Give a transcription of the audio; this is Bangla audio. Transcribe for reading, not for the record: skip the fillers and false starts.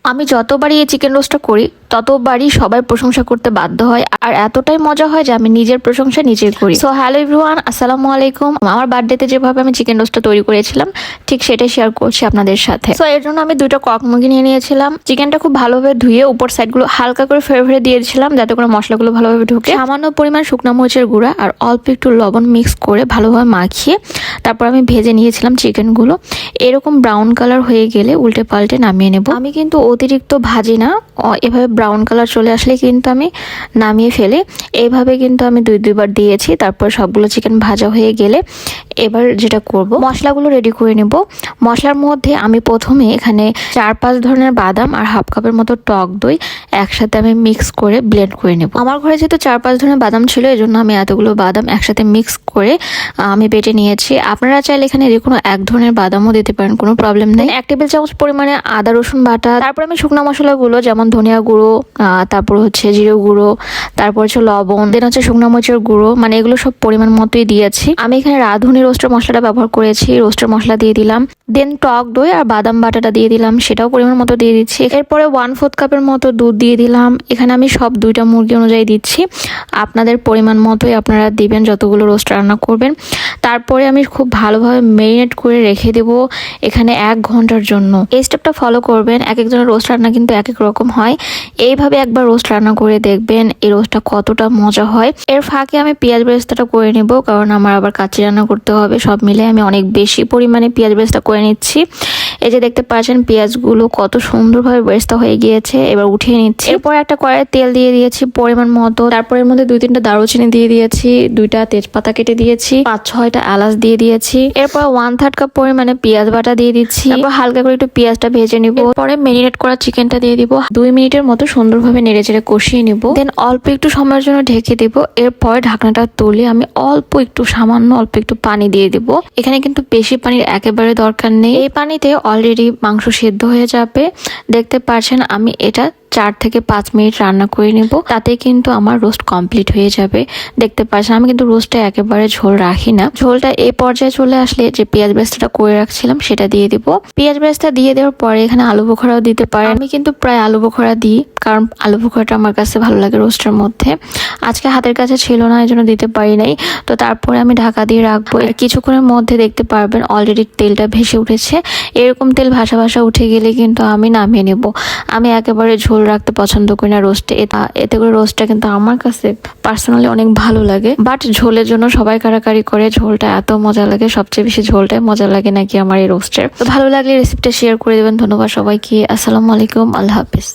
আমি যতবারই এই চিকেন রোস্টটা করি ততবারই সবাই প্রশংসা করতে বাধ্য হয়, আর এতটাই মজা হয় যে আমি নিজের প্রশংসা নিজেই করি। সো হ্যালো এভরিওয়ান, আসসালামু আলাইকুম। আমার বার্থডেতে যেভাবে আমি চিকেন রোস্টটা তৈরি করেছিলাম ঠিক সেটাই শেয়ার করছি আপনাদের সাথে। সো এর জন্য আমি 2টা কক মুরগি নিয়ে নিয়েছিলাম। চিকেনটা খুব ভালোভাবে ধুয়ে উপর সাইডগুলো হালকা করে ফেরে দিয়েছিলাম যাতে করে মশলাগুলো ভালোভাবে ঢুকে। সামান্য পরিমাণ শুকনো মরিচের গুঁড়া আর অল্প একটু লবণ মিক্স করে ভালোভাবে মাখিয়ে তারপর আমি ভেজে নিয়েছিলাম চিকেনগুলো। এরকম ব্রাউন কালার হয়ে গেলে উল্টে পাল্টে নামিয়ে নেব। আমি কিন্তু অতিরিক্ত ভাজি না, এভাবে ব্রাউন কালার চলে আসলে কিন্তু আমি নামিয়ে ফেলে। এইভাবে কিন্তু আমি 2বার দিয়েছি। তারপর সবগুলো চিকেন ভাজা হয়ে গেলে এবার যেটা করব, মশলাগুলো রেডি করে নেব। মশলার মধ্যে আমি প্রথমে এখানে 4-5 ধরনের বাদাম আর হাফ কাপের মতো টক দই একসাথে আমি মিক্স করে ব্লেন্ড করে নেব। আমার ঘরে যেহেতু 4-5 ধরনের বাদাম ছিল, এই জন্য আমি এতগুলো বাদাম একসাথে মিক্স করে আমি বেটে নিয়েছি। আপনারা চাইলে এখানে যে কোনো 1 ধরনের বাদামও দিতে পারেন, কোনো প্রবলেম নেই। 1 টেবিল চামচ পরিমাণে আদা রসুন বাটা, তারপর আমি শুকনো মশলাগুলো যেমন ধনিয়া গুঁড়ো, তারপর হচ্ছে জিরে গুঁড়ো, তারপর হচ্ছে লবণ, দেন হচ্ছে শুকনো মরিচের গুঁড়ো, মানে এগুলো সব পরিমাণ মতোই দিয়েছি। আমি এখানে রাঁধুনি রোস্টের মশলাটা ব্যবহার করেছি, রোস্টের মশলা দিয়ে দিলাম। দেন টক দই আর বাদাম বাটাটা দিয়ে দিলাম, সেটাও পরিমাণ মতো দিয়ে দিচ্ছি। এরপরে 1/4 কাপের মতো দুধ দিয়ে দিলাম। এখানে আমি সব 2টা মুরগি অনুযায়ী দিচ্ছি, আপনাদের পরিমাণ মতোই আপনারা দিবেন যতগুলো রোস্ট রান্না করবেন। তারপরে আমি খুব ভালোভাবে মেরিনেট করে রেখে দেবো এখানে 1 ঘন্টার জন্য। এই স্টেপটা ফলো করবেন। এক একজনের রোস্ট রান্না কিন্তু এক এক রকম হয়। এইভাবে একবার রোস্ট রান্না করে দেখবেন এই রোস্টটা কতটা মজা হয়। এর ফাঁকে আমি পেঁয়াজ বেরেস্তাটা করে নেব, কারণ আমার আবার কাচ্চি রান্না করতে হবে। সব মিলে আমি অনেক বেশি পরিমাণে পেঁয়াজ বেরেস্তা করে নিচ্ছি। এই যে দেখতে পাচ্ছেন পেঁয়াজগুলো কত সুন্দরভাবে বেরেস্তা হয়ে গিয়েছে। এবার উঠিয়ে নিচ্ছি। এরপর একটা কড়াইয়ে তেল দিয়ে দিয়েছি পরিমাণ মতো। তারপর এর মধ্যে 2-3টা দারুচিনি দিয়ে দিয়েছি, 2টা তেজপাতা কেটে দিয়েছি, 5-6টা এলাচ দিয়ে দিয়েছি। এরপর 1/3 কাপ পরিমাণে পেঁয়াজ বাটা দিয়ে দিচ্ছি। তারপর হালকা করে একটু পেঁয়াজটা ভেজে নিব। পরে মেরিনেট করা চিকেনটা দিয়ে দিব। 2 মিনিটের মতো সুন্দরভাবে নেড়েচেড়ে কষিয়ে নিব। দেন অল্প একটু সময়ের জন্য ঢেকে দিব। এরপর ঢাকনাটা তুলে আমি অল্প একটু পানি দিয়ে দিব। এখানে কিন্তু বেশি পানির একেবারে দরকার নেই। এই পানিতে অলরেডি মাংস সেদ্ধ হয়ে যাবে। দেখতে পাচ্ছেন আমি এটা 4 থেকে 5 মিনিট রান্না করে নেব, তাতে কিন্তু আমার রোস্ট কমপ্লিট হয়ে যাবে। দেখতে পাচ্ছেন আমি কিন্তু রোস্টটা একেবারে ঝোল রাখি না। ঝোলটা এই পর্যায়ে চলে আসলে যে পেঁয়াজ বেরেস্তাটা করে রাখছিলাম সেটা দিয়ে দিব। পেঁয়াজ বেরেস্তা দিয়ে দেওয়ার পরে এখানে আলু বোখরাও দিতে পারেন। আমি কিন্তু প্রায় আলু বোখরা দিই, কারণ আলু বোখরাটা আমার কাছে ভালো লাগে রোস্টের মধ্যে। আজকে হাতের কাছে ছিল না, এই জন্য দিতে পারি নাই। তো তারপরে আমি ঢাকা দিয়ে রাখবো। কিছুক্ষণের মধ্যে দেখতে পারবেন অলরেডি তেলটা ভেসে উঠেছে। এরকম তেল ভাসা ভাসা উঠে গেলে কিন্তু আমি নামিয়ে নেব। আমি একেবারে ঝোল রাখতে পছন্দ করি না রোস্টে। এতে করে রোস্টটা কিন্তু আমার কাছে পার্সোনালি অনেক ভালো লাগে। বাট ঝোলের জন্য সবাই কারাকারি করে, ঝোলটা এত মজা লাগে, সবচেয়ে বেশি ঝোলটাই মজা লাগে নাকি আমার এই রোস্টের। তো ভালো লাগলে রেসিপিটা শেয়ার করে দেবেন। ধন্যবাদ সবাইকে। আসসালামু আলাইকুম, আল্লাহ হাফিজ।